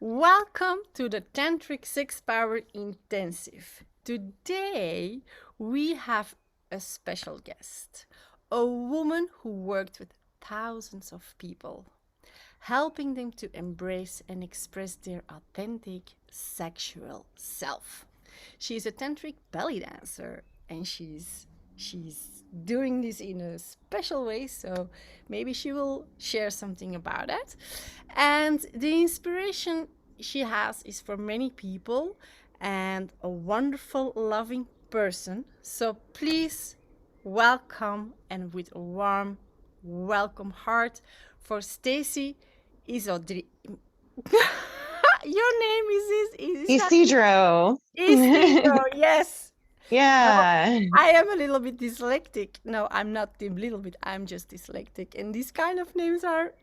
Welcome to the Tantric 6 Power Intensive. Today we have a special guest, a woman who worked with thousands of people, helping them to embrace and express their authentic sexual self. She's a tantric belly dancer and she's doing this in a special way, so maybe she will share something about it. And the inspiration she has is for many people and a wonderful loving person. So please welcome and with a warm welcome heart for Stacie Ysidro. Your name is that Ysidro. Ysidro, yes. No, Yeah. I am a little bit dyslexic. No, I'm not a little bit. I'm just dyslexic, and these kind of names are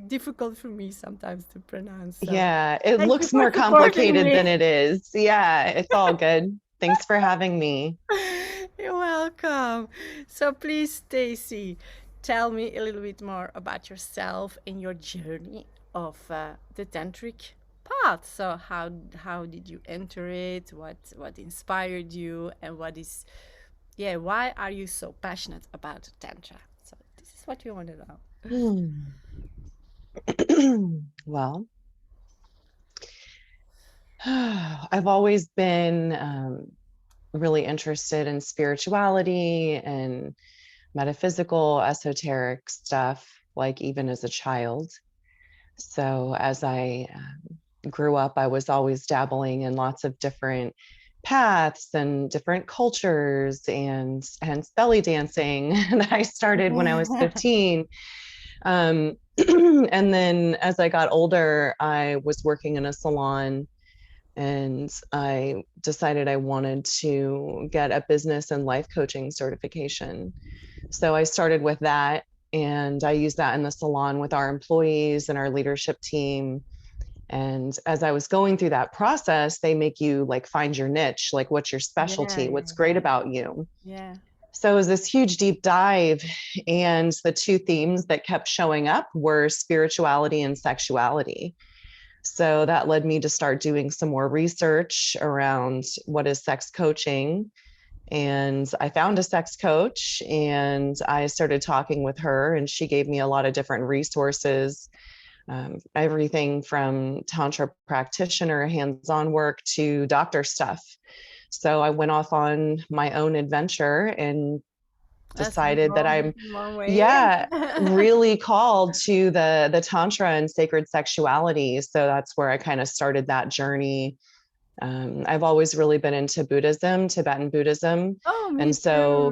difficult for me sometimes to pronounce. So, Yeah. It thank you looks for more supporting complicated than me. it is. Yeah, it's all good. Thanks for having me. You're welcome. So, please, Stacie, tell me a little bit more about yourself and your journey of the tantric path. So, how did you enter it? What inspired you, and what is why are you so passionate about tantra? So, this is what we want to know. Hmm. Well, I've always been really interested in spirituality and metaphysical, esoteric stuff, like even as a child. So as I grew up, I was always dabbling in lots of different paths and different cultures, and hence belly dancing that I started when I was 15. And then as I got older, I was working in a salon and I decided I wanted to get a business and life coaching certification. So I started with that, and I used that in the salon with our employees and our leadership team. And as I was going through that process, they make you like find your niche, like what's your Yeah, specialty, yeah, what's great yeah, about you. yeah. So it was this huge deep dive. And the two themes that kept showing up were spirituality and sexuality. So that led me to start doing some more research around what is sex coaching. And I found a sex coach and I started talking with her, and she gave me a lot of different resources, everything from Tantra practitioner hands on work to doctor stuff. So I went off on my own adventure and That sounds decided that I'm, one way. yeah, really called to the Tantra and sacred sexuality. So that's where I kind of started that journey. I've always really been into Buddhism, Tibetan Buddhism. Oh, me And so,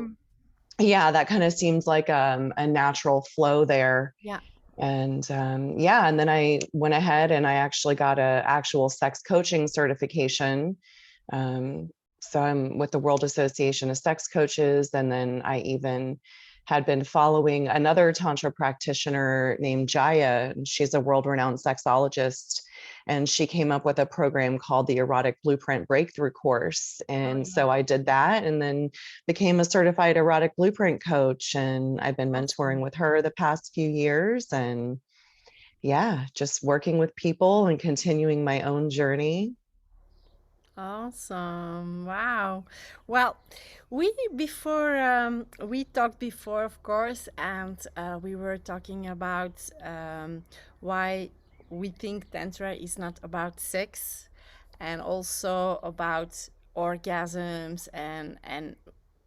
too. yeah, that kind of seems like a natural flow there. Yeah. And yeah, and then I went ahead and I actually got a actual sex coaching certification. Um, so I'm with the World Association of Sex Coaches. And then I even had been following another Tantra practitioner named Jaya. And she's a world-renowned sexologist. And she came up with a program called the Erotic Blueprint Breakthrough Course. Oh, And yeah. so I did that and then became a certified erotic blueprint coach. And I've been mentoring Awesome. with her the past few years. And yeah, just working with people and continuing my own journey. Awesome. Wow. Well, we talked before, of course, and we were talking about why we think Tantra is not about sex and also about orgasms and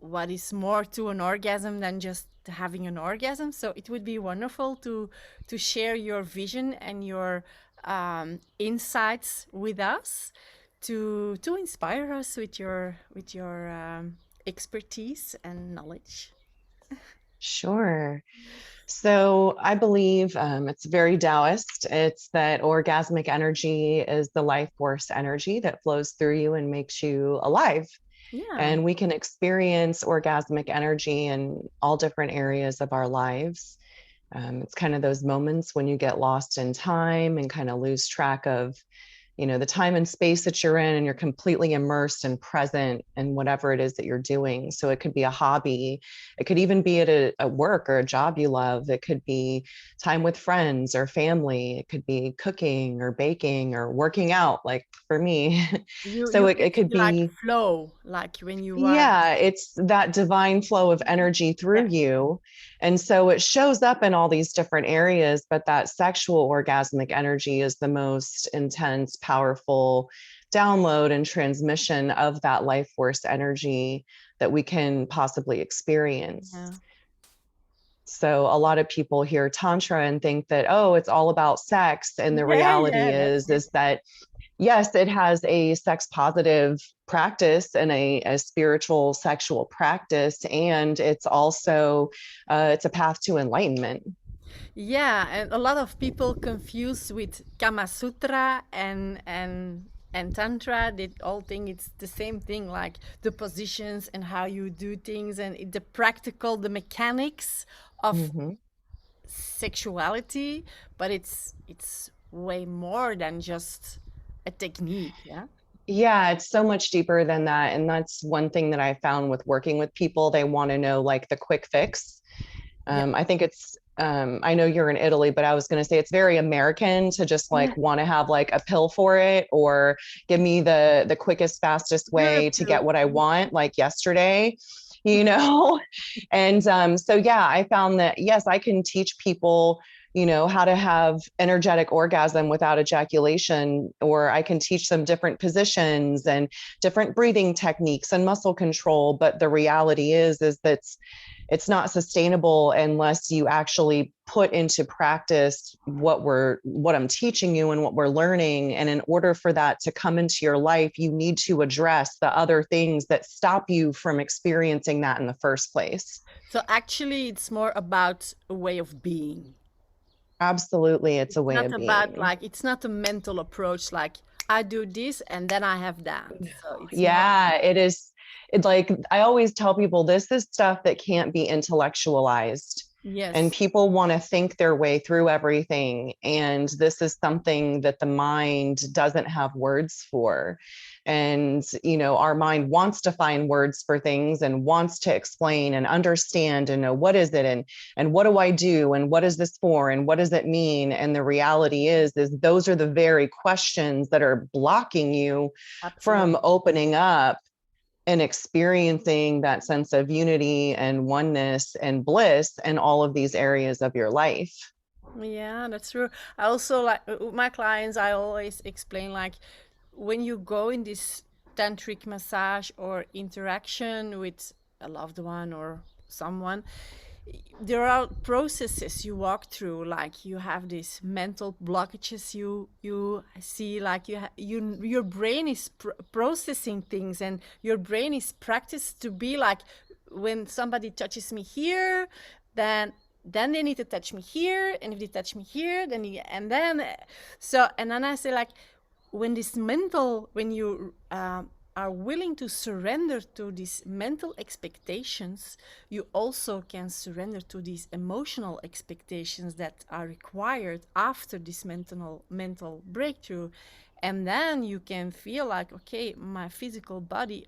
what is more to an orgasm than just having an orgasm. So it would be wonderful to share your vision and your insights with us to inspire us with your expertise and knowledge. Sure. So I believe it's very Taoist. It's that orgasmic energy is the life force energy that flows through you and makes you alive. Yeah. And we can experience orgasmic energy in all different areas of our lives. It's kind of those moments when you get lost in time and kind of lose track of the time and space that you're in, and you're completely immersed and present in whatever it is that you're doing. So it could be a hobby. It could even be at a work or a job you love. It could be time with friends or family. It could be cooking or baking or working out, like for me. So You it can could feel like be, flow, like when you are. yeah, it's that divine flow of energy through Yeah. you. And so it shows up in all these different areas, but that sexual orgasmic energy is the most intense, powerful download and transmission of that life force energy that we can possibly experience. Yeah. So a lot of people hear Tantra and think that, oh, it's all about sex. And the Yeah, reality yeah, that's it. is that yes, it has a sex positive practice and a spiritual sexual practice, and it's also it's a path to enlightenment. Yeah, and a lot of people confuse with Kama Sutra and Tantra. They all think it's the same thing, like the positions and how you do things and the practical, the mechanics of Mhm. sexuality. But it's way more than just a technique. Yeah. Yeah, it's so much deeper than that. And that's one thing that I found with working with people. They want to know like the quick fix. Yeah. I think I know you're in Italy, but I was going to say it's very American to just Yeah. like want to have like a pill for it, or give me the quickest, fastest way to Europe. get what I want, like yesterday, you know? And so, yeah, I found that, yes, I can teach people, how to have energetic orgasm without ejaculation, or I can teach them different positions and different breathing techniques and muscle control. But the reality is that it's not sustainable unless you actually put into practice what I'm teaching you and what we're learning. And in order for that to come into your life, you need to address the other things that stop you from experiencing that in the first place. So actually, it's more about a way of being. Absolutely, it's a way Not of about being. like it's not a mental approach like I do this and then I have that. So it's more. Yeah, it is. It's like I always tell people, this is stuff that can't be intellectualized. And Yes, people want to think their way through everything. And this is something that the mind doesn't have words for. And, our mind wants to find words for things and wants to explain and understand and know what is it, and what do I do, and what is this for, and what does it mean. And the reality is those are the very questions that are blocking you from absolutely. opening up and experiencing that sense of unity and oneness and bliss in all of these areas of your life. Yeah, that's true. I also like with my clients, I always explain like when you go in this tantric massage or interaction with a loved one or someone, there are processes you walk through, like you have these mental blockages you see, like your brain is processing things, and your brain is practiced to be like, when somebody touches me here, then they need to touch me here, and if they touch me here, then and then so, and then I say like, when you are willing to surrender to these mental expectations, you also can surrender to these emotional expectations that are required after this mental breakthrough. And then you can feel like, okay, my physical body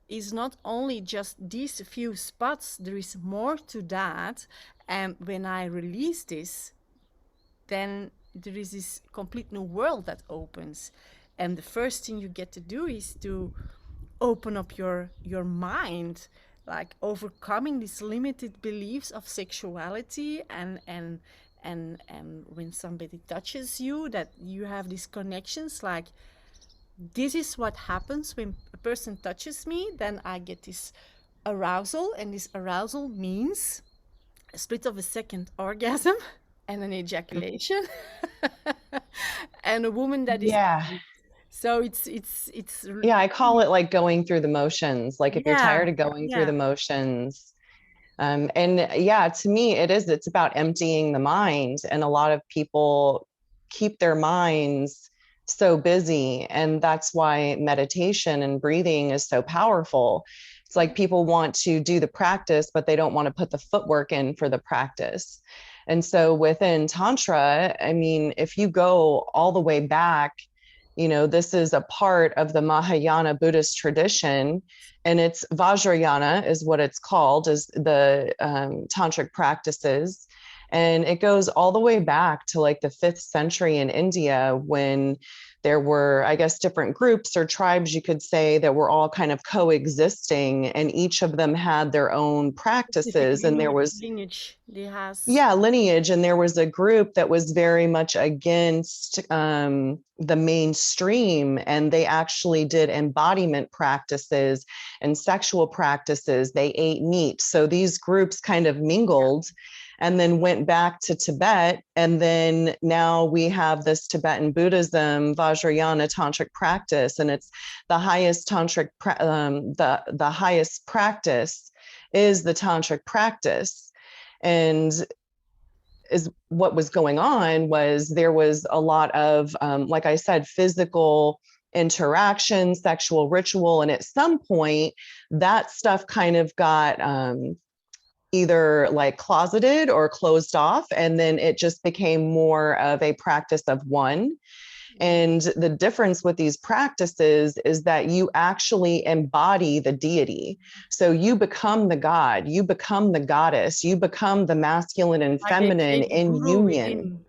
is not only just these few spots, there is more to that. And when I release this, then there is this complete new world that opens. And the first thing you get to do is to open up your mind, like overcoming these limited beliefs of sexuality, and when somebody touches you, that you have these connections, like this is what happens when a person touches me, then I get this arousal, and this arousal means a split of a second orgasm and an ejaculation and a woman that is Yeah. so it's Yeah, I call it like going through the motions. Like if you're yeah, tired of going through yeah, the motions, and yeah, to me, it's about emptying the mind. And a lot of people keep their minds so busy. And that's why meditation and breathing is so powerful. It's like people want to do the practice, but they don't want to put the footwork in for the practice. And so within Tantra, I mean, if you go all the way back, This is a part of the Mahayana Buddhist tradition, and it's Vajrayana is what it's called, is the tantric practices. And it goes all the way back to like the 5th century in India, when there were, I guess, different groups or tribes, you could say, that were all kind of coexisting, and each of them had their own Specific practices. And there was, lineage they has. yeah, lineage. And there was a group that was very much against the mainstream, and they actually did embodiment practices and sexual practices. They ate meat. So these groups kind of mingled and then went back to Tibet. And then now we have this Tibetan Buddhism, Vajrayana tantric practice, and it's the highest tantric, the highest practice is the tantric practice. And is what was going on was there was a lot of, like I said, physical interaction, sexual ritual. And at some point, that stuff kind of got either like closeted or closed off. And then it just became more of a practice of one. And the difference with these practices is that you actually embody the deity. So you become the god, you become the goddess, you become the masculine and Like they feminine create the in guru union. within.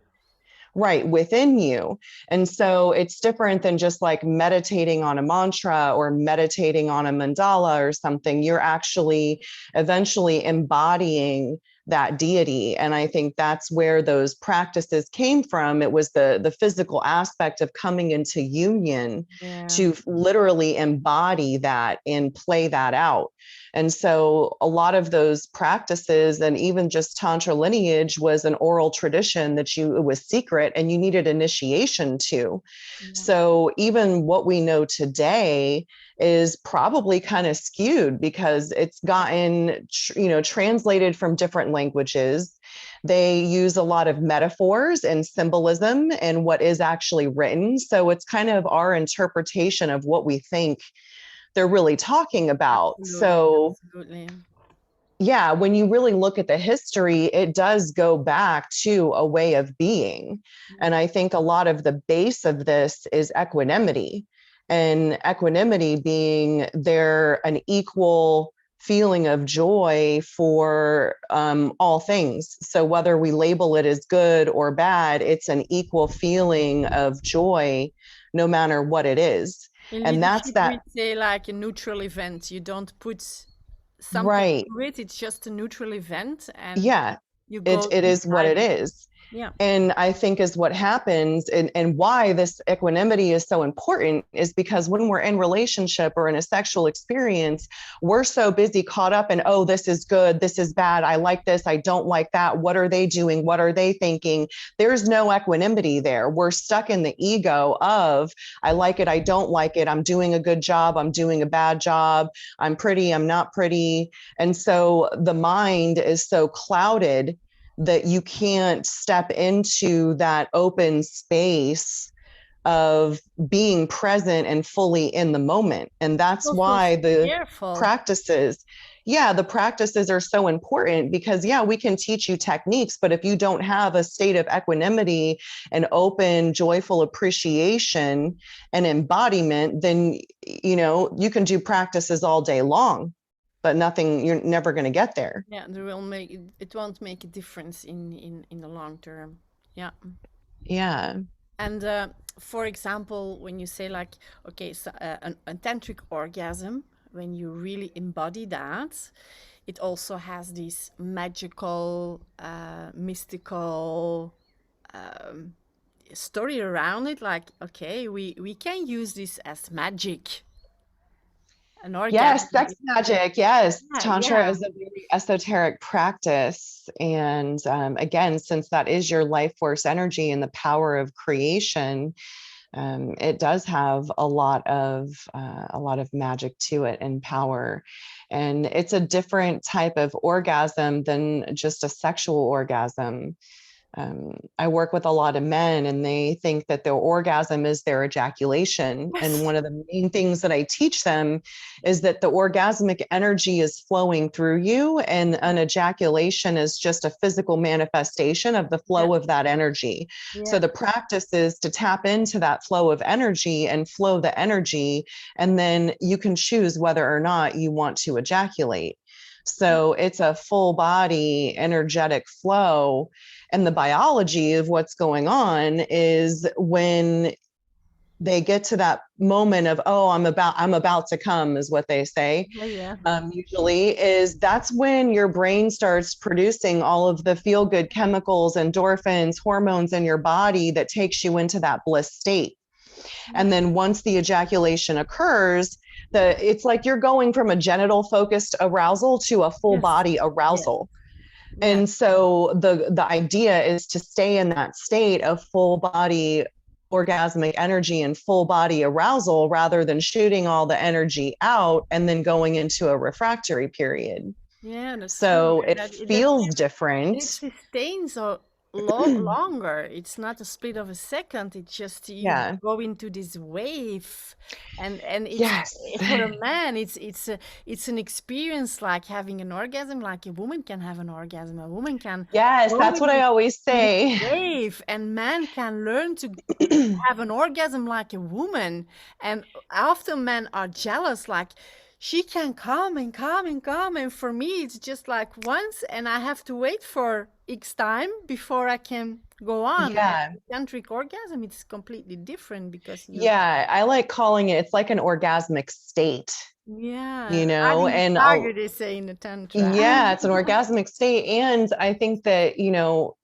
Right, within you. And so it's different than just like meditating on a mantra or meditating on a mandala or something. You're actually eventually embodying that deity. And I think that's where those practices came from. It was the physical aspect of coming into union to literally embody that and play that out. And so a lot of those practices, and even just Tantra lineage, was an oral tradition that it was secret and you needed initiation to. So even what we know today is probably kind of skewed because it's gotten, translated from different languages. They use a lot of metaphors and symbolism and what is actually written. So it's kind of our interpretation of what we think they're really talking about. Absolutely. Yeah, when you really look at the history, it does go back to a way of being. And I think a lot of the base of this is equanimity, and equanimity being an equal feeling of joy for all things. So whether we label it as good or bad, it's an equal feeling of joy, no matter what it is. In And that's leadership, we that. say like a neutral event. You don't put something Right. to it. It's just a neutral event, and Yeah, you it, go it is what inside it it. is. Yeah. And I think is what happens, and why this equanimity is so important is because when we're in relationship or in a sexual experience, we're so busy caught up in, oh, this is good, this is bad, I like this, I don't like that, what are they doing, what are they thinking? There's no equanimity there. We're stuck in the ego of, I like it, I don't like it, I'm doing a good job, I'm doing a bad job, I'm pretty, I'm not pretty. And so the mind is so clouded that you can't step into that open space of being present and fully in the moment. And that's Also why the fearful. practices, the practices are so important because, we can teach you techniques, but if you don't have a state of equanimity and open, joyful appreciation and embodiment, then, you can do practices all day long, but nothing, you're never going to get there. Yeah, it won't make a difference in the long term. Yeah. Yeah. And for example, when you say like, okay, so a tantric orgasm, when you really embody that, it also has this magical, mystical story around it. Like, okay, we can use this as magic. An Yes, orgasm. sex magic. Yes, Tantra Yeah. is a very esoteric practice. And again, since that is your life force energy and the power of creation, it does have a lot of magic to it and power. And it's a different type of orgasm than just a sexual orgasm. I work with a lot of men and they think that their orgasm is their ejaculation. And Yes. one of the main things that I teach them is that the orgasmic energy is flowing through you, and an ejaculation is just a physical manifestation of the Yeah. flow of that energy. So Yeah. the practice is to tap into that flow of energy and flow the energy, and then you can choose whether or not you want to ejaculate. So it's a full body energetic flow. And the biology of what's going on is when they get to that moment of, oh, I'm about to come, is what they say. Yeah. Yeah. Usually is that's when your brain starts producing all of the feel good chemicals, endorphins, hormones in your body that takes you into that bliss state. And then once the ejaculation occurs, it's like you're going from a genital focused arousal to a full Yes. body Yes. arousal. Yeah. And so the idea is to stay in that state of full body orgasmic energy and full body arousal, rather than shooting all the energy out and then going into a refractory period. Yeah, that's true. So And it that feels and different. it sustains so longer. It's not a split of a second. It's just you Yeah. go into this wave, and it's Yes. for a man. It's an experience like having an orgasm. Like a woman can have an orgasm. A woman can Yes, go that's what I always in this say. wave, and man can learn to have an orgasm like a woman. And often men are jealous, like she can come and come and come, and for me it's just like once, and I have to wait for X time before I can go on. And Yeah. tantric orgasm, it's completely different because you, Yeah, I like calling it, it's like an orgasmic state, yeah, riding and tiger, they say in the tantra. yeah, it's an orgasmic state. And I think that,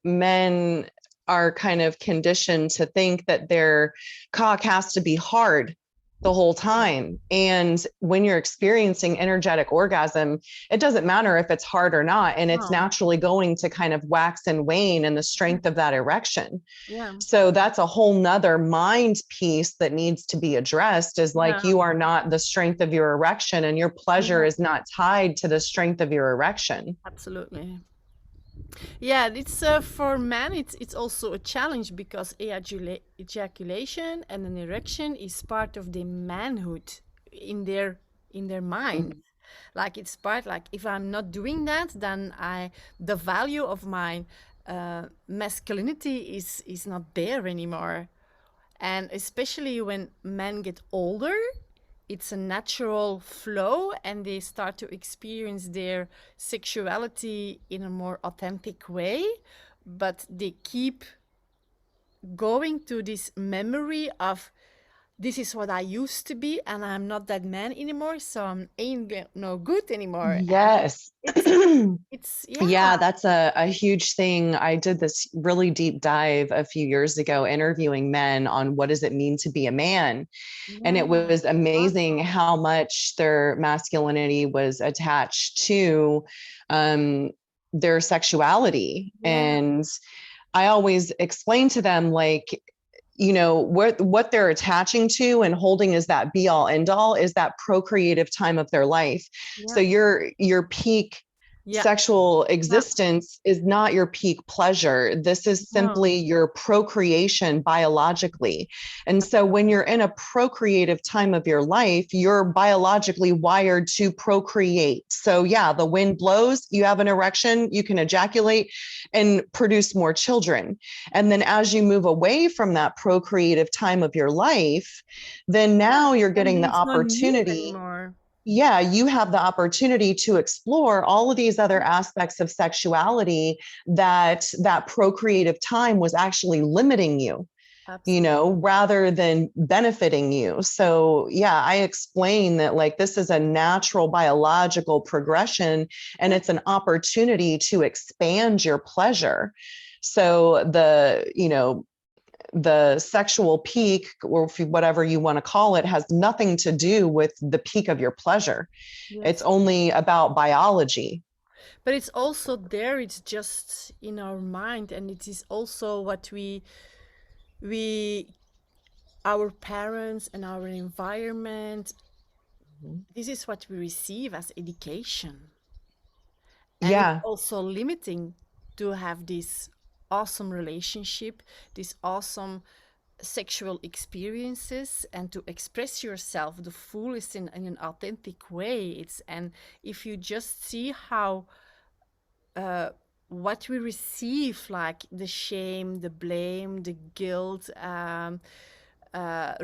men are kind of conditioned to think that their cock has to be hard the whole time. And when you're experiencing energetic orgasm, it doesn't matter if it's hard or not. And it's No. naturally going to kind of wax and wane in the strength of that erection. Yeah. So that's a whole nother mind piece that needs to be addressed, is like, Yeah. you are not the strength of your erection, and your pleasure Yeah. is not tied to the strength of your erection. Absolutely. Yeah, it's for men. It's also a challenge because ejaculation and an erection is part of the manhood in their mind. Like it's part, like if I'm not doing that, then I the value of my masculinity is not there anymore. And especially when men get older, it's a natural flow and they start to experience their sexuality in a more authentic way, but they keep going to this memory of this is what I used to be and I'm not that man anymore, so I'm ain't no good anymore. And Yes. it's yeah. Yeah, that's a huge thing. I did this really deep dive a few years ago, interviewing men on what does it mean to be a man. And it Yeah. was amazing Awesome. how much their masculinity was attached to um, their sexuality. Yeah. And I always explain to them, like, what they're attaching to and holding as that be all end all is that procreative time of their life. So Yeah. your peak Yeah. sexual Yeah. existence is not your peak pleasure. This is No. simply your procreation biologically. And so when you're in a procreative time of your life, you're biologically wired to procreate. So yeah, the wind blows, you have an erection, you can ejaculate and produce more children. And then as you move away from that procreative time of your life, then now you're And getting there the is no need opportunity. anymore. Yeah, you have the opportunity to explore all of these other aspects of sexuality that procreative time was actually limiting you, Absolutely. rather than benefiting you. So yeah, I explain that, like, this is a natural biological progression, and Yeah. it's an opportunity to expand your pleasure. So the sexual peak, or whatever you want to call it, has nothing to do with the peak of your pleasure. It's Yes. only about biology. But it's also there, it's just in our mind, and it is also what we our parents and our environment, this is what we receive as education. And it's Yeah. also limiting to have this awesome relationship, this awesome sexual experiences, and to express yourself the fullest in an authentic way. It's and if you just see how what we receive, like the shame, the blame, the guilt,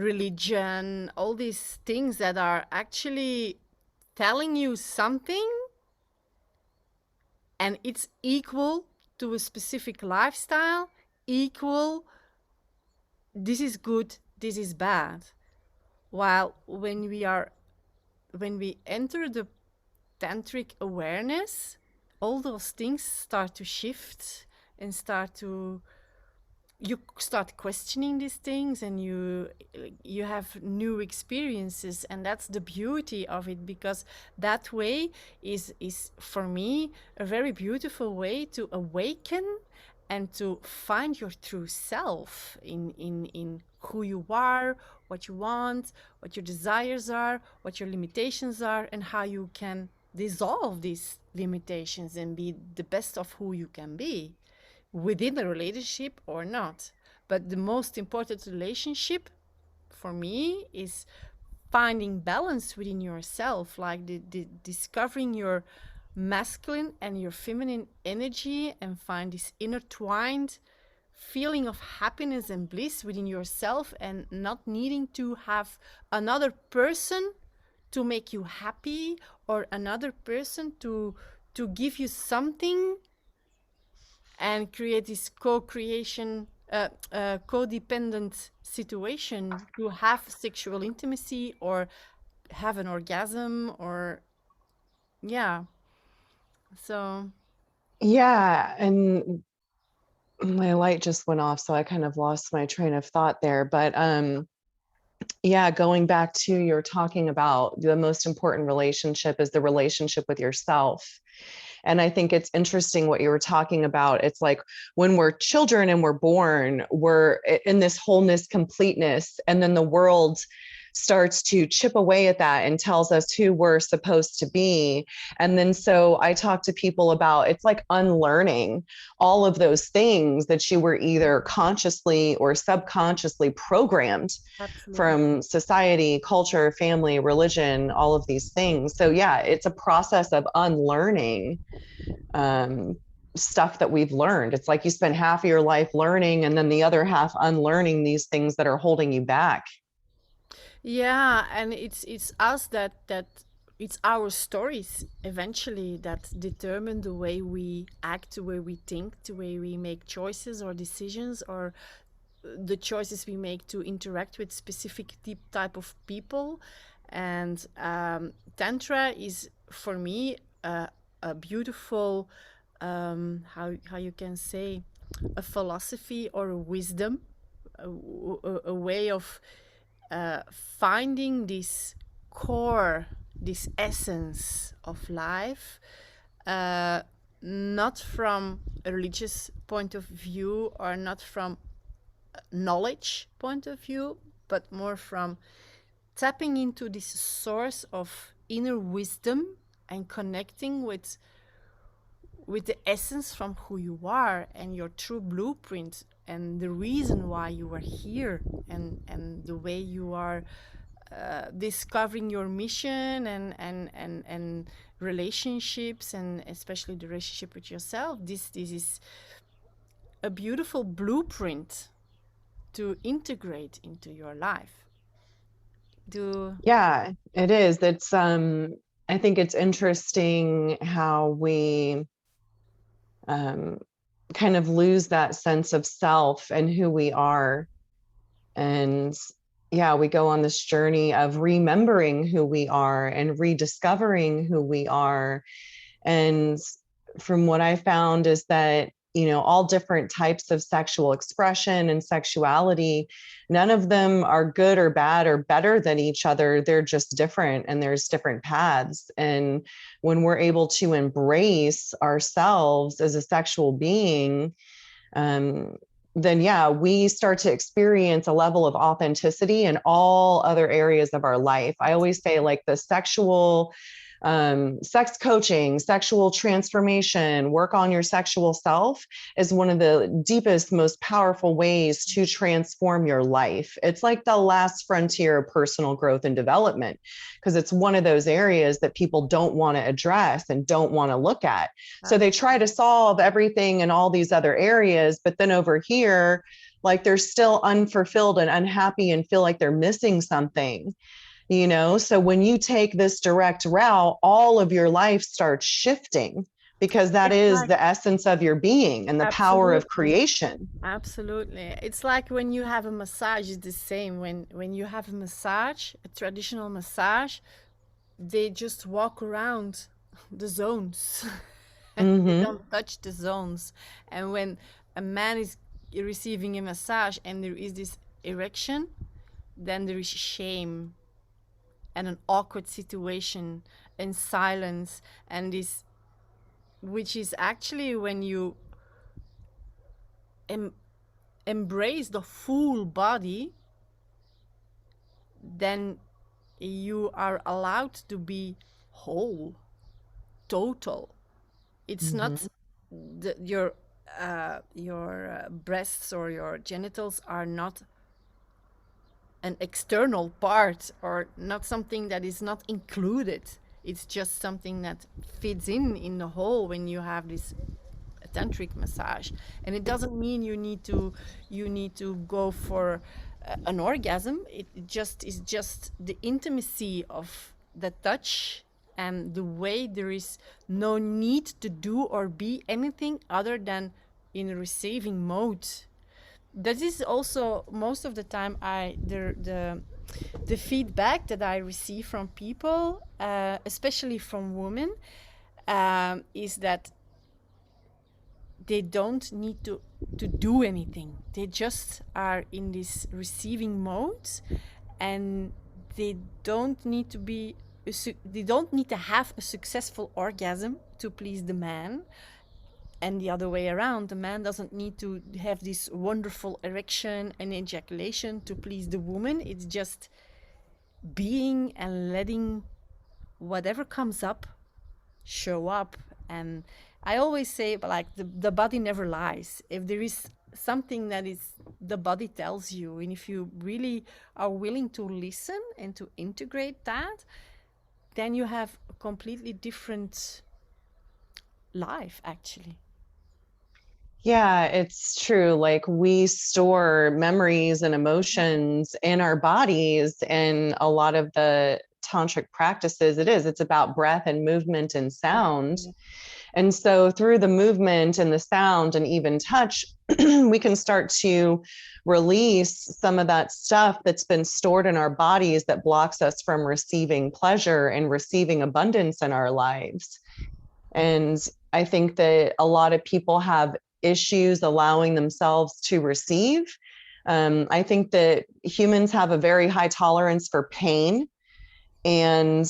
religion, all these things that are actually telling you something, and it's equal to a specific lifestyle, equal, this is good, this is bad. While when we enter the tantric awareness, all those things start to shift and you start questioning these things, and you have new experiences, and that's the beauty of it, because that way is for me a very beautiful way to awaken and to find your true self in who you are, what you want, what your desires are, what your limitations are, and how you can dissolve these limitations and be the best of who you can be within a relationship or not. But the most important relationship for me is finding balance within yourself, like discovering your masculine and your feminine energy, and find this intertwined feeling of happiness and bliss within yourself, and not needing to have another person to make you happy, or another person to give you something, and create this co-creation, codependent situation to have sexual intimacy or have an orgasm, or yeah. So Yeah. And my light just went off, so I kind of lost my train of thought there. But yeah, going back to, you're talking about the most important relationship is the relationship with yourself. And I think it's interesting what you were talking about. It's like when we're children and we're born, we're in this wholeness, completeness, and then the world starts to chip away at that and tells us who we're supposed to be. And then so I talk to people about, it's like unlearning all of those things that you were either consciously or subconsciously programmed absolutely. from society, culture, family, religion, all of these things. So yeah, it's a process of unlearning um, stuff that we've learned. It's like you spend half of your life learning and then the other half unlearning these things that are holding you back. Yeah, and it's us that it's our stories eventually that determine the way we act, the way we think, the way we make choices or decisions, or the choices we make to interact with specific type of people. And Tantra is for me a beautiful, how you can say, a philosophy or a wisdom, a way of finding this core, this essence of life, uh, not from a religious point of view, or not from knowledge point of view, but more from tapping into this source of inner wisdom and connecting with the essence from who you are and your true blueprint and the reason why you are here, and the way you are discovering your mission, and relationships, and especially the relationship with yourself. This is a beautiful blueprint to integrate into your life. Do Yeah, it is. It's I think it's interesting how we um kind of lose that sense of self and who we are. And yeah, we go on this journey of remembering who we are and rediscovering who we are. And from what I found is that, all different types of sexual expression and sexuality, none of them are good or bad or better than each other. They're just different, and there's different paths. And when we're able to embrace ourselves as a sexual being, um, then yeah, we start to experience a level of authenticity in all other areas of our life. I always say, like, the sexual Sex coaching, sexual transformation, work on your sexual self is one of the deepest, most powerful ways to transform your life. It's like the last frontier of personal growth and development, because it's one of those areas that people don't want to address and don't want to look at. So they try to solve everything in all these other areas, but then over here, like they're still unfulfilled and unhappy and feel like they're missing something. So when you take this direct route, all of your life starts shifting, because that It's is like, the essence of your being and the power of absolutely. creation. Absolutely. It's like when you have a massage, it's the same. When you have a massage, a traditional massage, they just walk around the zones. They Mm-hmm. don't touch the zones. And when a man is receiving a massage and there is this erection, then there is shame and an awkward situation and silence, and this, which is actually when you em- embrace the full body, then you are allowed to be whole, total. It's Mm-hmm. not your breasts or your genitals are not an external part or not something that is not included. It's just something that fits in the whole when you have this tantric massage. And it doesn't mean you need to go for an orgasm. It just is just the intimacy of the touch and the way there is no need to do or be anything other than in receiving mode. That is also most of the time the feedback that I receive from people, especially from women, is that they don't need to do anything. They just are in this receiving mode, and they don't need to be they don't need to have a successful orgasm to please the man, and the other way around. The man doesn't need to have this wonderful erection and ejaculation to please the woman. It's just being and letting whatever comes up show up. And I always say, like, the body never lies. If there is something that is, the body tells you, and if you really are willing to listen and to integrate that, then you have a completely different life, actually. Yeah, it's true. Like we store memories and emotions in our bodies, and a lot of the tantric practices, it's about breath and movement and sound. And so through the movement and the sound and even touch, we can start to release some of that stuff that's been stored in our bodies that blocks us from receiving pleasure and receiving abundance in our lives. And I think that a lot of people have issues allowing themselves to receive. I think that humans have a very high tolerance for pain, and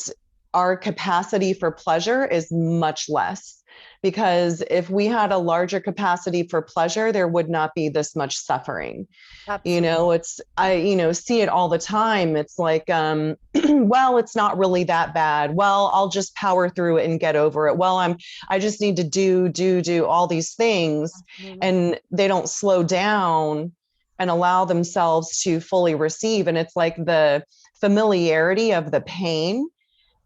our capacity for pleasure is much less. Because if we had a larger capacity for pleasure, there would not be this much suffering. Absolutely. I see it all the time. It's like, well, it's not really that bad. Well, I'll just power through it and get over it. Well, I just need to do all these things. Absolutely. And they don't slow down and allow themselves to fully receive. And it's like the familiarity of the pain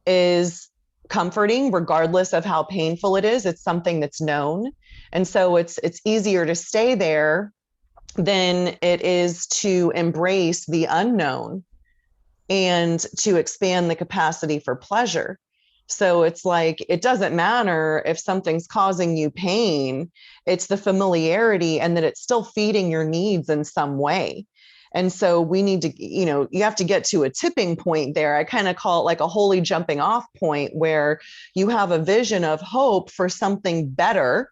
is comforting regardless of how painful it is. It's something that's known. And so it's easier to stay there than it is to embrace the unknown and to expand the capacity for pleasure. So it's like, it doesn't matter if something's causing you pain, it's the familiarity and that it's still feeding your needs in some way. And so we need to, you have to get to a tipping point there. I kind of call it like a holy jumping off point, where you have a vision of hope for something better.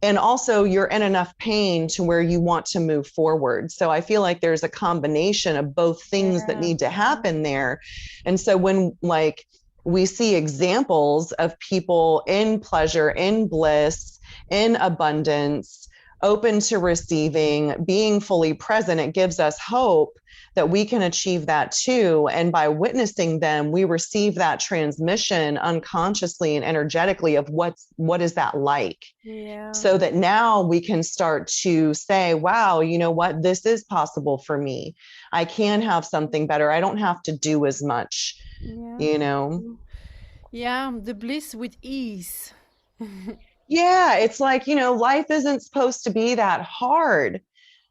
And also you're in enough pain to where you want to move forward. So I feel like there's a combination of both things that Yeah. need to happen there. And so when like we see examples of people in pleasure, in bliss, in abundance, open to receiving, being fully present, it gives us hope that we can achieve that too. And by witnessing them, we receive that transmission unconsciously and energetically of what is that like? Yeah. So that now we can start to say, wow, you know what, this is possible for me. I can have something better. I don't have to do as much, Yeah. you know? Yeah, the bliss with ease. Yeah, it's like, life isn't supposed to be that hard.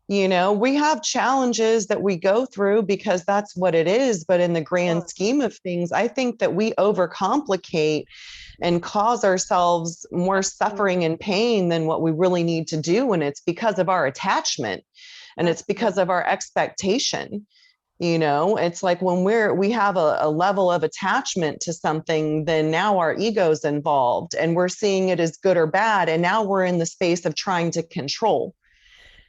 We have challenges that we go through because that's what it is. But in the grand Course. scheme of things, I think that we overcomplicate and cause ourselves more suffering Absolutely. and pain than what we really need to do. And it's because of our attachment and it's because of Absolutely. our expectation. It's like when we have a level of attachment to something, then now our ego's involved and we're seeing it as good or bad. And now we're in the space of trying to control,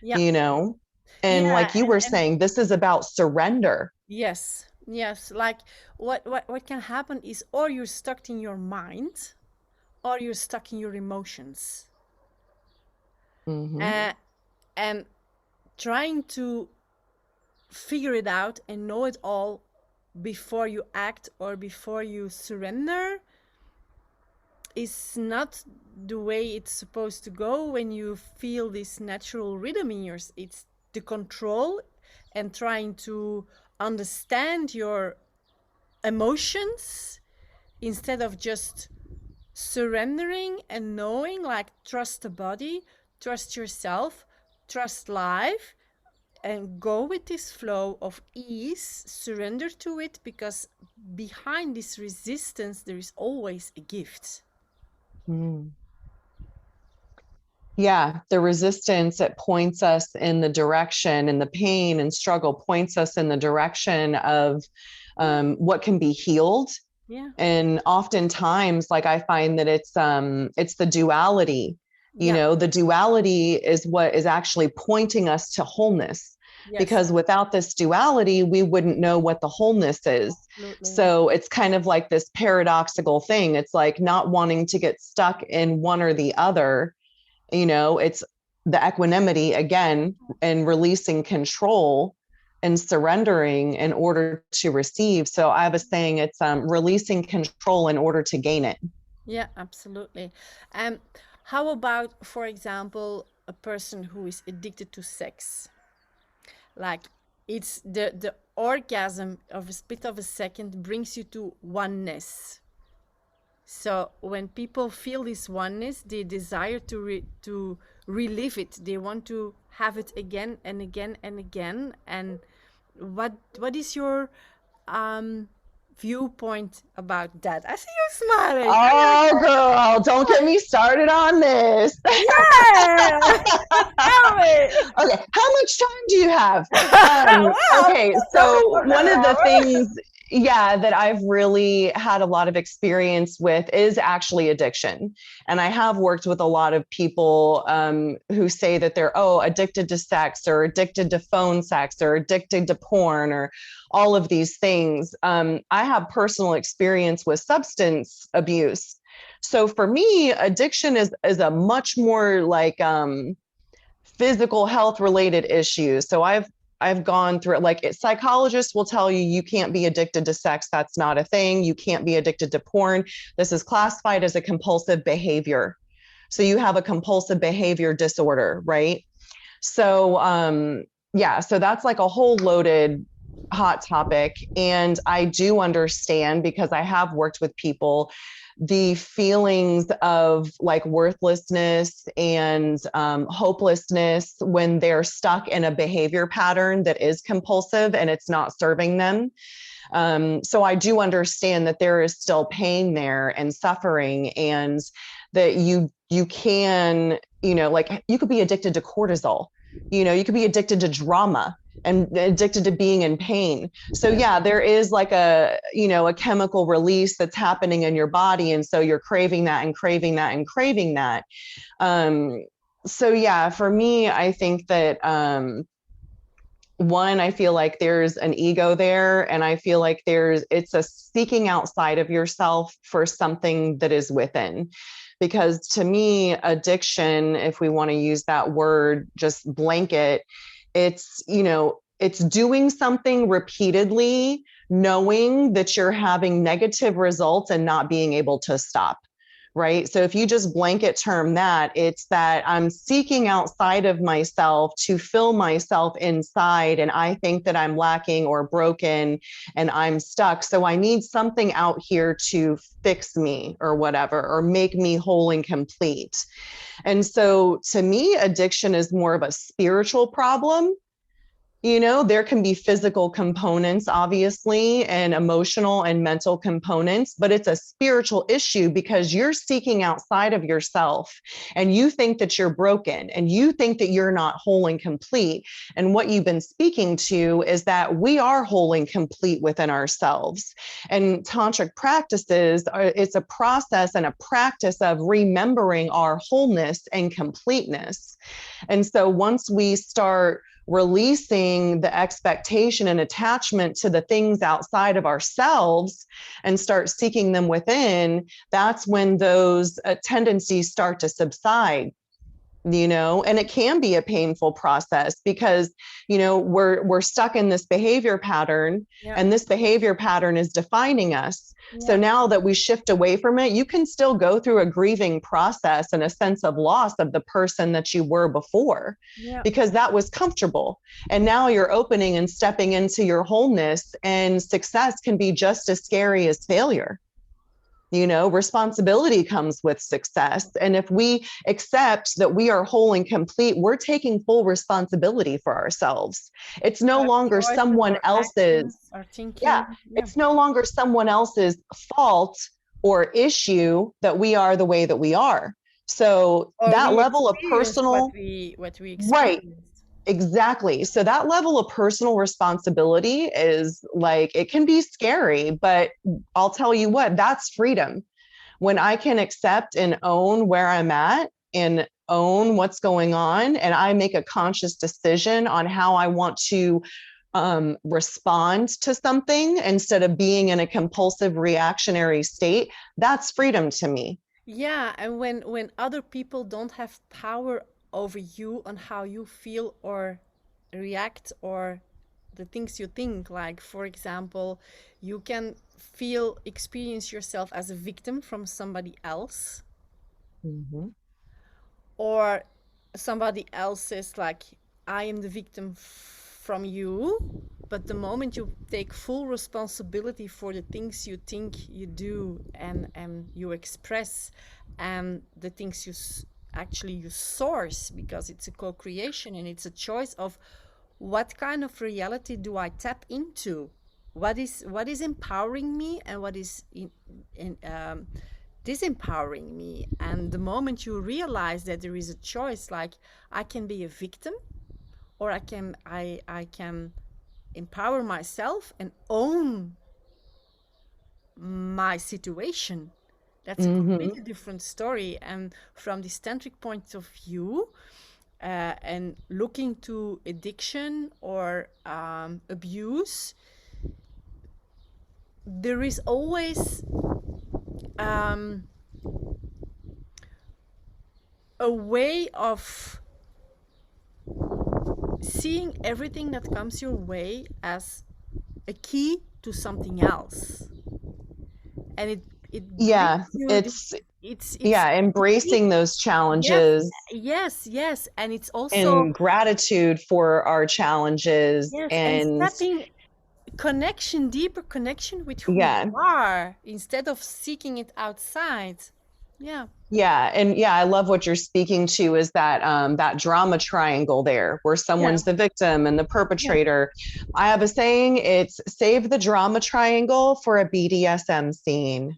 Yeah. you know? And Yeah, like you were and saying, this is about surrender. yes, yes. Like what can happen is, or you're stuck in your mind, or you're stuck in your emotions. Hmm. Uh, and trying to figure it out and know it all before you act or before you surrender is not the way it's supposed to go when you feel this natural rhythm in yours. It's the control and trying to understand your emotions instead of just surrendering and knowing, like, trust the body, trust yourself, trust life, and go with this flow of ease, surrender to it, because behind this resistance there is always a gift. Mm. Yeah, the resistance, it points us in the direction, and the pain and struggle points us in the direction of what can be healed. Yeah. And oftentimes, like I find that it's the duality. Yeah. The duality is what is actually pointing us to wholeness, Yes. because without this duality we wouldn't know what the wholeness is. Absolutely. So it's kind of like this paradoxical thing. It's like not wanting to get stuck in one or the other. It's the equanimity again, and releasing control and surrendering in order to receive. So I have a saying, it's releasing control in order to gain it. Yeah, absolutely. Um, how about, for example, a person who is addicted to sex? Like, it's the orgasm of a split of a second brings you to oneness. So when people feel this oneness, they desire to relive it. They want to have it again and again and again. And what is your um viewpoint about that? I see you smiling. I Oh, like girl, don't get me started on this. that. Yeah. Tell me. Okay, how much time do you have? Wow. Okay, That's only so for one of the now. things, yeah, that I've really had a lot of experience with is actually addiction. And I have worked with a lot of people who say that they're, addicted to sex or addicted to phone sex or addicted to porn or all of these things. I have personal experience with substance abuse. So for me, addiction is a much more like physical health related issues. So I've gone through it. Like psychologists will tell you can't be addicted to sex. That's not a thing. You can't be addicted to porn. This is classified as a compulsive behavior. So you have a compulsive behavior disorder, right? So yeah, so that's like a whole loaded hot topic. And I do understand, because I have worked with people, the feelings of like worthlessness and hopelessness when they're stuck in a behavior pattern that is compulsive and it's not serving them. So I do understand that there is still pain there and suffering, and that you can, like you could be addicted to cortisol, you could be addicted to drama and addicted to being in pain. So yeah, there is like a chemical release that's happening in your body. And so you're craving that and craving that and craving that. Um, so yeah, for me, I think that one, I feel like there's an ego there, and I feel like it's a seeking outside of yourself for something that is within. because to me, addiction, if we want to use that word, just blanket, it's, it's doing something repeatedly, knowing that you're having negative results and not being able to stop. Right. So if you just blanket term that, it's that I'm seeking outside of myself to fill myself inside. And I think that I'm lacking or broken and I'm stuck. So I need something out here to fix me or whatever, or make me whole and complete. And so to me, addiction is more of a spiritual problem. There can be physical components, obviously, and emotional and mental components, but it's a spiritual issue because you're seeking outside of yourself and you think that you're broken and you think that you're not whole and complete. And what you've been speaking to is that we are whole and complete within ourselves. And tantric practices it's a process and a practice of remembering our wholeness and completeness. And so once we start releasing the expectation and attachment to the things outside of ourselves and start seeking them within, that's when those tendencies start to subside. And it can be a painful process because we're stuck in this behavior pattern, and this behavior pattern is defining us. So now that we shift away from it, you can still go through a grieving process and a sense of loss of the person that you were before, because that was comfortable. And now you're opening and stepping into your wholeness, and success can be just as scary as failure. Responsibility comes with success. And if we accept that we are whole and complete, we're taking full responsibility for ourselves. It's no longer someone else's, it's no longer someone else's fault or issue that we are the way that we are. So that level of personal, what we right. Exactly. So that level of personal responsibility is like, it can be scary, but I'll tell you what, that's freedom. When I can accept and own where I'm at and own what's going on, and I make a conscious decision on how I want to respond to something instead of being in a compulsive reactionary state, that's freedom to me. Yeah, and when other people don't have power over you on how you feel or react or the things you think, like for example, you can experience yourself as a victim from somebody else, or somebody else is like, I am the victim from you. But the moment you take full responsibility for the things you think you do and you express, and the things actually you source, because it's a co-creation and it's a choice of what kind of reality do I tap into, what is empowering me and what is disempowering me. And the moment you realize that there is a choice, like I can be a victim, or I can empower myself and own my situation, that's a completely different story. And from this tantric point of view, and looking to addiction or abuse, there is always a way of seeing everything that comes your way as a key to something else. And it it's embracing those challenges. Yes, and it's also and gratitude for our challenges, and stepping deeper connection with who you are, instead of seeking it outside. I love what you're speaking to, is that that drama triangle there, where someone's the victim and the perpetrator. I have a saying, it's save the drama triangle for a BDSM scene.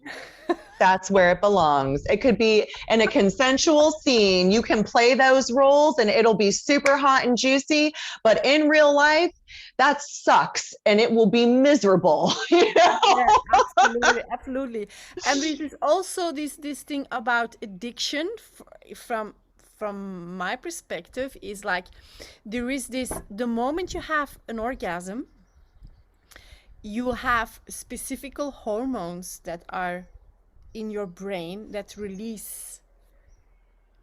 That's where it belongs. It could be in a consensual scene. You can play those roles and it'll be super hot and juicy, but in real life, that sucks and it will be miserable. Absolutely. And this is also this thing about addiction, from my perspective, is like, there is this, the moment you have an orgasm, you have specific hormones that are in your brain that release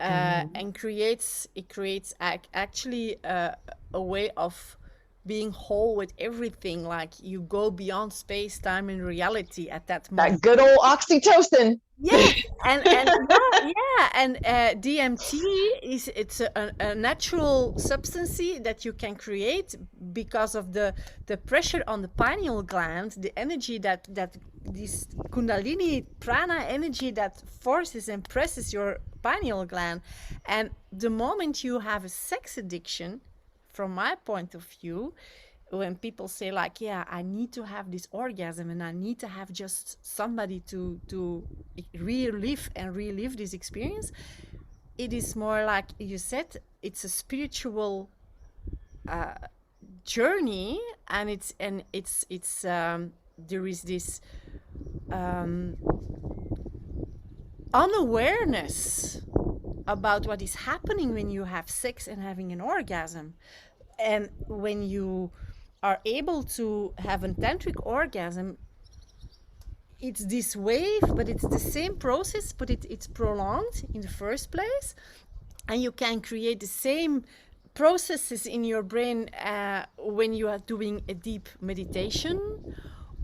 and creates actually a way of being whole with everything. Like you go beyond space, time, and reality at that That moment. good old oxytocin. Yes, and yeah, and DMT it's a natural substance that you can create because of the pressure on the pineal gland, the energy that this Kundalini prana energy that forces and presses your pineal gland, and the moment you have a sex addiction, from my point of view, when people say like, yeah, I need to have this orgasm and I need to have just somebody to relive this experience, it is more like you said, it's a spiritual journey, and it's there is this unawareness about what is happening when you have sex and having an orgasm. And when you are able to have a tantric orgasm, it's this wave, but it's the same process, but it's prolonged in the first place. And you can create the same processes in your brain when you are doing a deep meditation,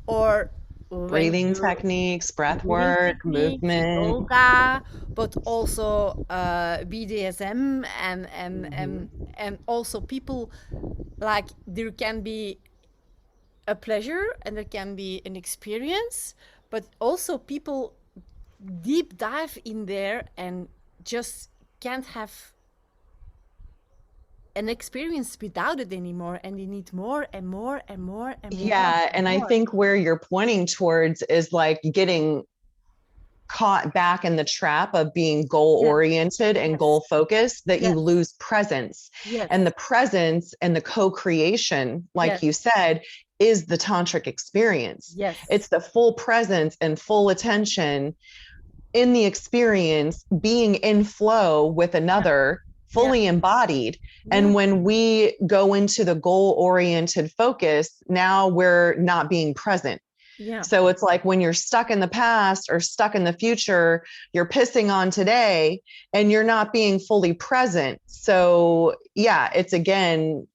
or when Breathing you're techniques, breath breathing work, techniques, movement. yoga, but also BDSM, Mm-hmm. and also people, like there can be a pleasure and there can be an experience, but also people deep dive in there and just can't have an experience without it anymore, and they need more and more and more and more Yeah. and And I more. think where you're pointing towards is like getting caught back in the trap of being goal Yes, oriented and yes, goal focused, that you yes, lose presence. And yes, the presence and the co-creation, like you yes, said, is the tantric experience. yes, It's the full presence and full attention in the experience, being in flow with yeah, another, yeah, fully embodied. yeah, And when we go into the goal oriented focus, now we're not being present. yeah, So it's like when you're stuck in the past or stuck in the future, you're pissing on today and you're not being fully present. So, yeah, it's again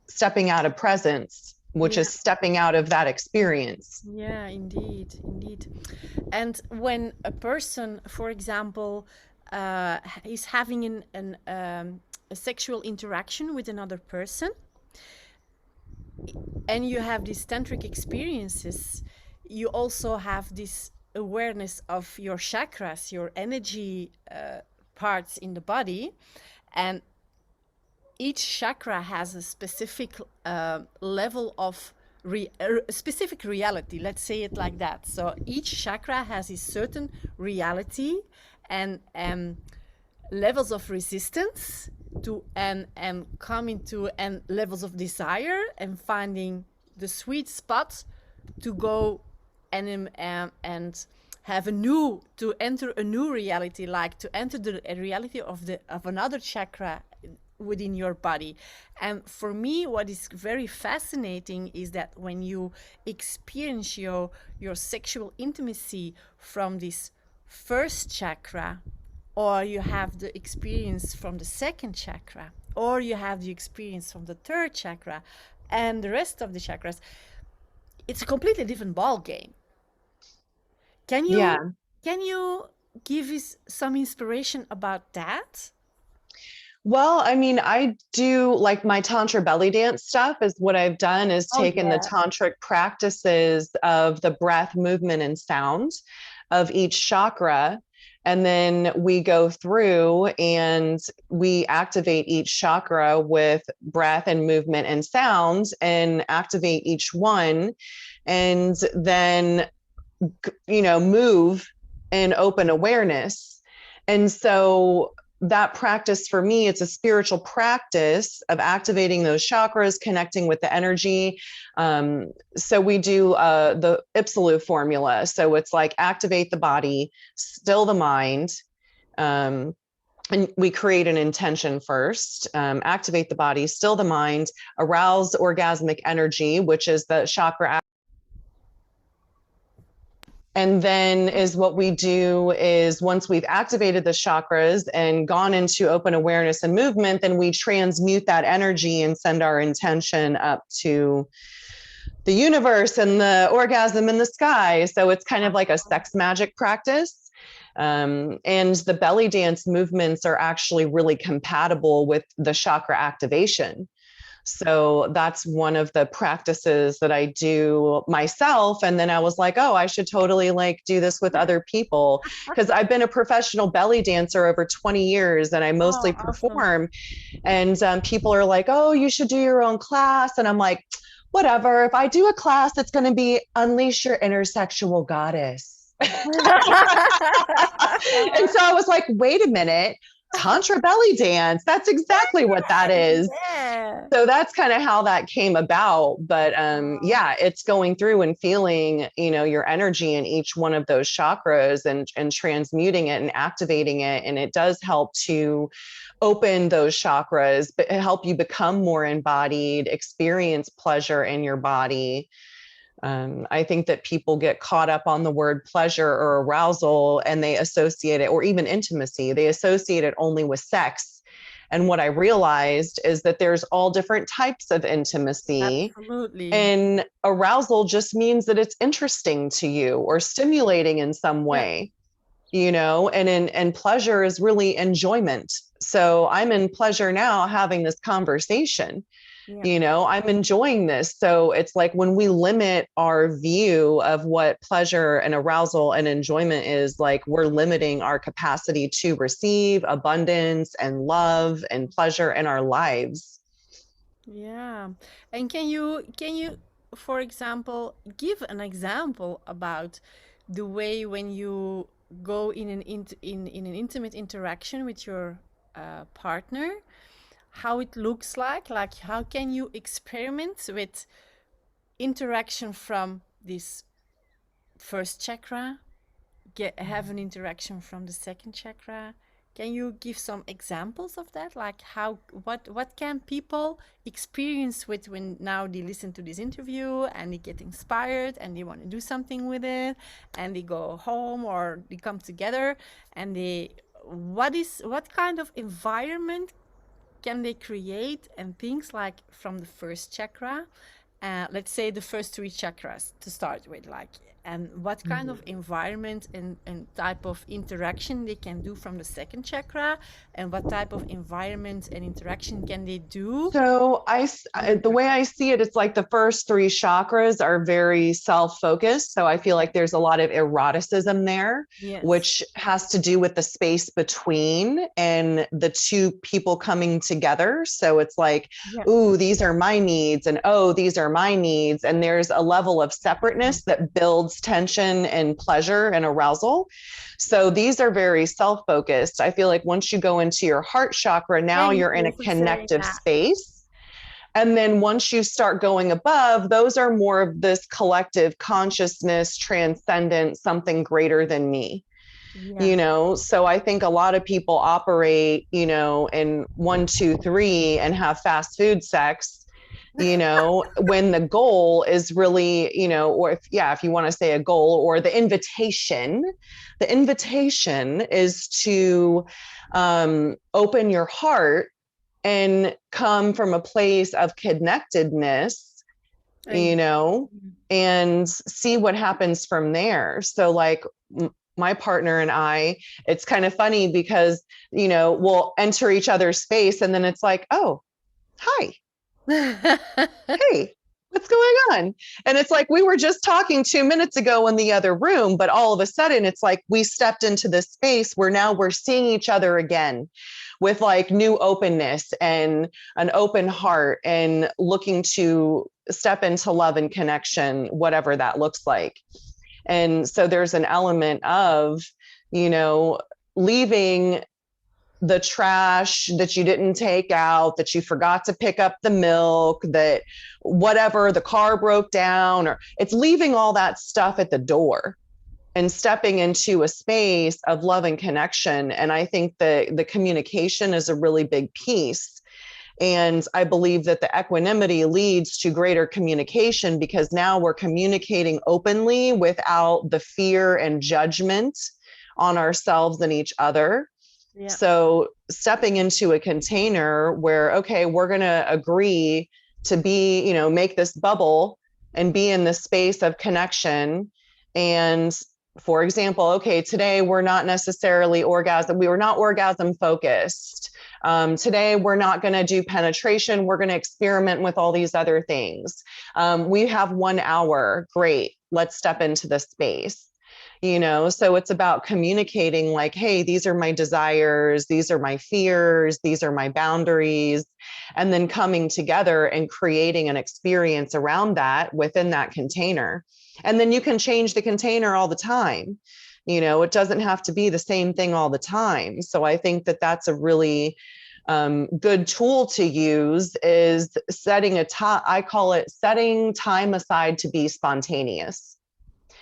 stepping out of presence, which is yeah, stepping out of that experience. yeah, indeed, indeed. And when a person, for example, is having a sexual interaction with another person, and you have these tantric experiences, you also have this awareness of your chakras, your energy parts in the body, and each chakra has a specific level of a specific reality. Let's say it like that. So each chakra has a certain reality and levels of resistance to and come into and levels of desire, and finding the sweet spot to go and have a new to enter a new reality, like to enter the reality of another chakra within your body. And for me, what is very fascinating is that when you experience your sexual intimacy from this first chakra, or you have the experience from the second chakra, or you have the experience from the third chakra and the rest of the chakras, it's a completely different ball game. Can you Yeah. can you give us some inspiration about that? Well, I mean, I do like my Tantra belly dance stuff is what I've done is Oh taken the yeah. tantric practices of the breath, movement, and sound of each chakra. And then we go through and we activate each chakra with breath and movement and sound and activate each one. And then, move and open awareness. And so that practice for me, it's a spiritual practice of activating those chakras, connecting with the energy. So we do the Ipsalu formula. So it's like activate the body, still the mind. And we create an intention first, activate the body, still the mind, arouse orgasmic energy, which is the chakra, And then is what we do is once we've activated the chakras and gone into open awareness and movement, then we transmute that energy and send our intention up to the universe and the orgasm in the sky. So it's kind of like a sex magic practice. And the belly dance movements are actually really compatible with the chakra activation. So that's one of the practices that I do myself. And then I was like, oh, I should totally like do this with other people, because I've been a professional belly dancer over 20 years and I mostly Oh, awesome. perform. And people are like, oh, you should do your own class. And I'm like, whatever. If I do a class, it's going to be unleash your intersexual goddess. And so I was like, wait a minute, Tantra belly dance. That's exactly what that is. Yeah. So that's kind of how that came about. But Wow. yeah, it's going through and feeling, your energy in each one of those chakras and transmuting it and activating it. And it does help to open those chakras, but help you become more embodied, experience pleasure in your body. I think that people get caught up on the word pleasure or arousal and they associate it, or even intimacy, they associate it only with sex. And what I realized is that there's all different types of intimacy. Absolutely. And arousal just means that it's interesting to you or stimulating in some Yeah. way, and pleasure is really enjoyment. So I'm in pleasure now having this conversation. Yeah. I'm enjoying this. So it's like when we limit our view of what pleasure and arousal and enjoyment is, like we're limiting our capacity to receive abundance and love and pleasure in our lives. Yeah. And can you, for example, give an example about the way when you go in an intimate interaction with your partner, how it looks like how can you experiment with interaction from this first chakra, have an interaction from the second chakra. Can you give some examples of that? Like how what can people experience with when now they listen to this interview and they get inspired and they want to do something with it and they go home or they come together and they what kind of environment can they create and things like from the first chakra, let's say the first three chakras to start with, like, and what kind of environment and type of interaction they can do from the second chakra, and what type of environment and interaction can they do So on the the third. way I see it, it's like the first three chakras are very self-focused. So I feel like there's a lot of eroticism there, Yes. which has to do with the space between and the two people coming together. So it's like, Yeah. ooh, these are my needs, and oh, these are my needs. And there's a level of separateness that builds tension and pleasure and arousal. So these are very self-focused. I feel like once you go into your heart chakra, now Thank you're in you a for saying connective that. space. And then once you start going above, those are more of this collective consciousness, transcendent, something you than me. Yeah. So I think a lot of people operate, in 1, 2, 3 and have fast food sex, when the goal is really, or if you want to say a goal or the invitation is to open your heart and come from a place of connectedness, you Exactly. know, and see what happens from there. So, like, my partner and I, it's kind of funny because, we'll enter each other's space and then it's like, oh, hi, hey, what's going on? And it's like we were just talking 2 minutes ago in the other room, but all of a sudden it's like we stepped into this space where now we're seeing each other again with like new openness and an open heart and looking to step into love and connection, whatever that looks like. And so there's an element of, you know, leaving the trash that you didn't take out, that you forgot to pick up the milk, that whatever, the car broke down, or it's leaving all that stuff at the door and stepping into a space of love and connection. And I think the communication is a really big piece. And I believe that the equanimity leads to greater communication, because now we're communicating openly without the fear and judgment on ourselves and each other. Yeah. So stepping into a container where, okay, we're going to agree to be, make this bubble and be in the space of connection. And for example, okay, today we're not necessarily we were not orgasm focused. Today we're not going to do penetration. We're going to experiment with all these other things. We have 1 hour. Great. Let's step into the space. So it's about communicating like, hey, these are my desires, these are my fears, these are my boundaries, and then coming together and creating an experience around that within that container. And then you can change the container all the time. It doesn't have to be the same thing all the time. So I think that that's a really good tool to use, is setting I call it setting time aside to be spontaneous.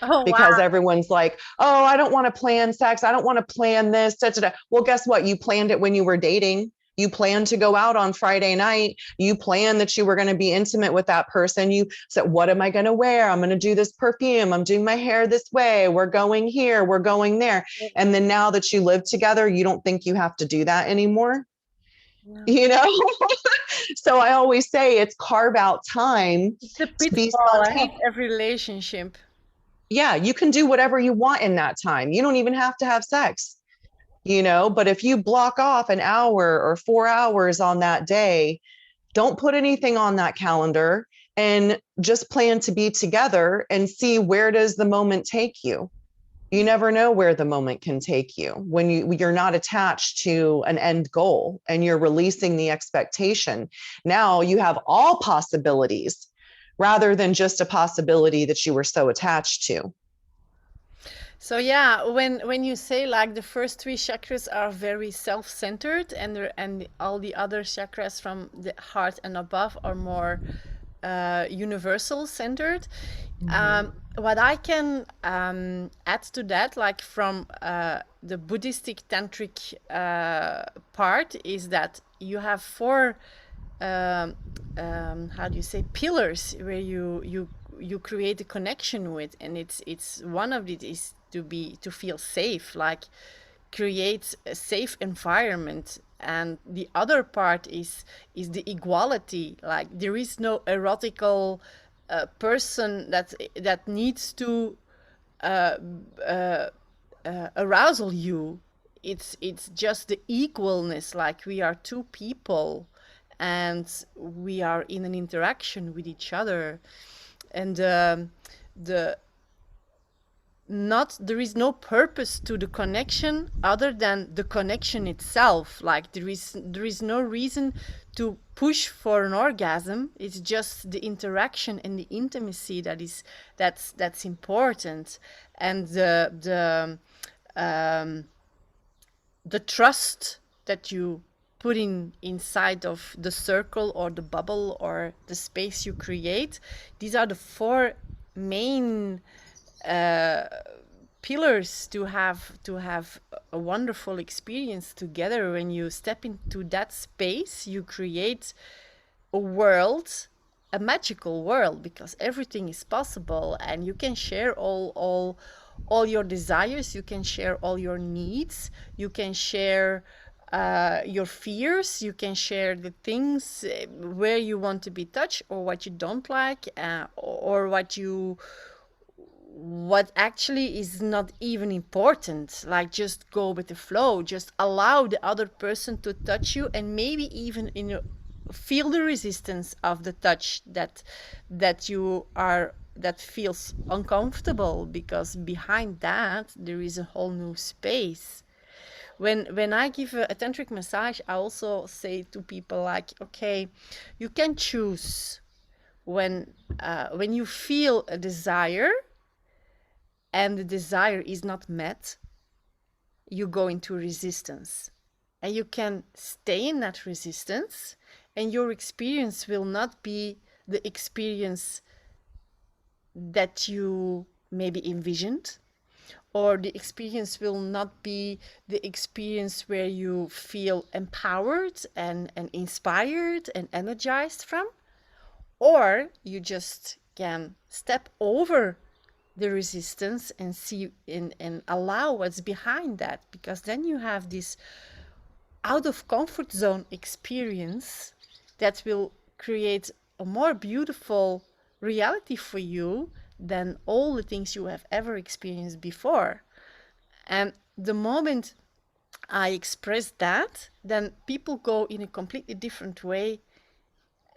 Oh, Because wow. everyone's like, oh, I don't want to plan sex. I don't want to plan this. Da, da, da. Well, guess what? You planned it when you were dating. You planned to go out on Friday night. You planned that you were going to be intimate with that person. You said, what am I going to wear? I'm going to do this perfume. I'm doing my hair this way. We're going here. We're going there. And then now that you live together, you don't think you have to do that anymore. Yeah. You know? So I always say it's carve out time It's the to be pitfall of spontaneous. every relationship. Yeah, you can do whatever you want in that time. You don't even have to have sex, but if you block off an hour or 4 hours on that day, don't put anything on that calendar and just plan to be together and see, where does the moment take you? You never know where the moment can take you when you're not attached to an end goal and you're releasing the expectation. Now you have all possibilities rather than just a possibility that you were so attached to. So yeah, when you say like the first three chakras are very self-centered, and all the other chakras from the heart and above are more universal centered. What I can add to that, like from the Buddhistic tantric part, is that you have four how do you say, pillars where you create a connection with, and it's one of it is to feel safe, like create a safe environment. And the other part is the equality, like there is no erotical person that needs to uh, uh, arousal you. It's just the equalness, like we are two people and we are in an interaction with each other. And the not there is no purpose to the connection other than the connection itself, like there is no reason to push for an orgasm. It's just the interaction and the intimacy that's important. And the trust that you put inside of the circle or the bubble or the space you create. These are the four main pillars to have a wonderful experience together. When you step into that space, you create a world, a magical world, because everything is possible, and you can share all your desires, you can share all your needs, you can share your fears, you can share the things where you want to be touched or what you don't like, or what actually is not even important. Like just go with the flow, just allow the other person to touch you, and maybe even feel the resistance of the touch that feels uncomfortable, because behind that there is a whole new space. When I give a tantric massage, I also say to people like, okay, you can choose when you feel a desire and the desire is not met, you go into resistance. And you can stay in that resistance, and your experience will not be the experience that you maybe envisioned, or the experience will not be the experience where you feel empowered and inspired and energized from, or you just can step over the resistance and see and allow what's behind that, because then you have this out of comfort zone experience that will create a more beautiful reality for you than all the things you have ever experienced before. And the moment I express that, then people go in a completely different way,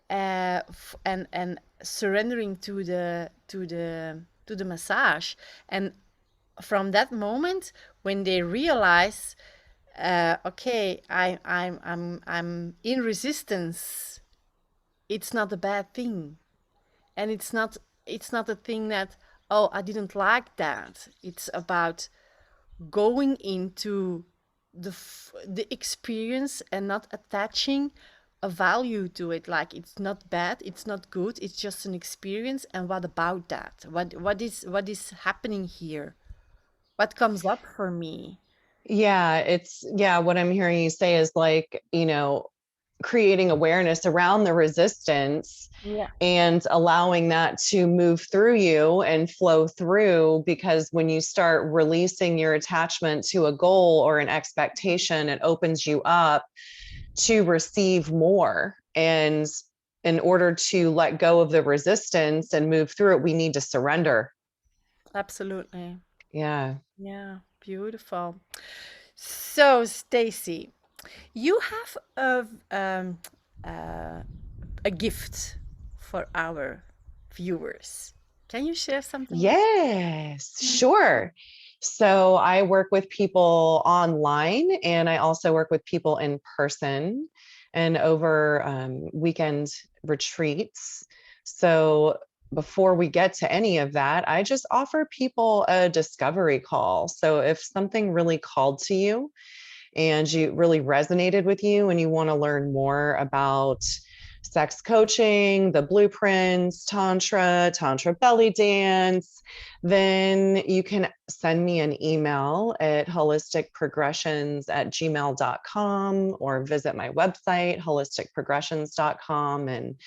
and surrendering to the massage. And from that moment, when they realize, okay, I'm in resistance, it's not a bad thing, and it's not a thing that, oh, I didn't like that. It's about going into the experience and not attaching a value to it, like it's not bad, it's not good, it's just an experience. And what about that? What is happening here? What comes up for me? Yeah, what I'm hearing you say is like, creating awareness around the resistance Yeah, and allowing that to move through you and flow through, because when you start releasing your attachment to a goal or an expectation, it opens you up to receive more. And in order to let go of the resistance and move through it, we need to surrender. absolutely. Yeah. Yeah, beautiful. So, Stacie, you have uh, a gift for our viewers. Can you share something with Yes, us? sure. So I work with people online, and I also work with people in person and over weekend retreats. So before we get to any of that, I just offer people a discovery call. So if something really called to you and you really resonated with you and you want to learn more about sex coaching, the blueprints, tantra belly dance, then you can send me an email at holisticprogressions@gmail.com or visit my website, holisticprogressions.com. And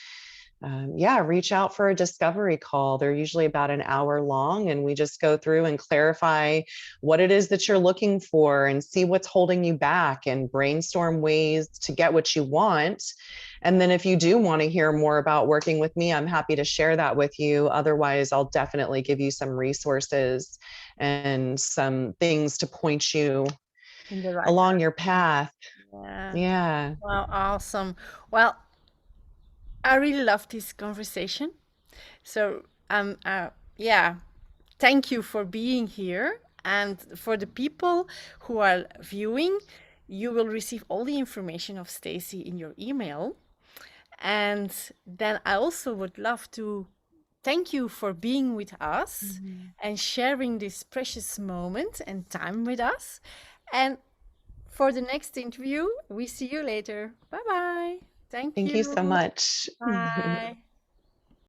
yeah, reach out for a discovery call. They're usually about an hour long, and we just go through and clarify what it is that you're looking for and see what's holding you back and brainstorm ways to get what you want. And then if you do want to hear more about working with me, I'm happy to share that with you. Otherwise, I'll definitely give you some resources and some things to point you In the right along your direction. path. Yeah. Yeah. Wow, awesome. Well, I really love this conversation. So, yeah, thank you for being here. And for the people who are viewing, you will receive all the information of Stacie in your email. And then I also would love to thank you for being with us Mhm. and sharing this precious moment and time with us. And for the next interview, we see you later. Bye bye. Thank Thank you so you. much. Bye.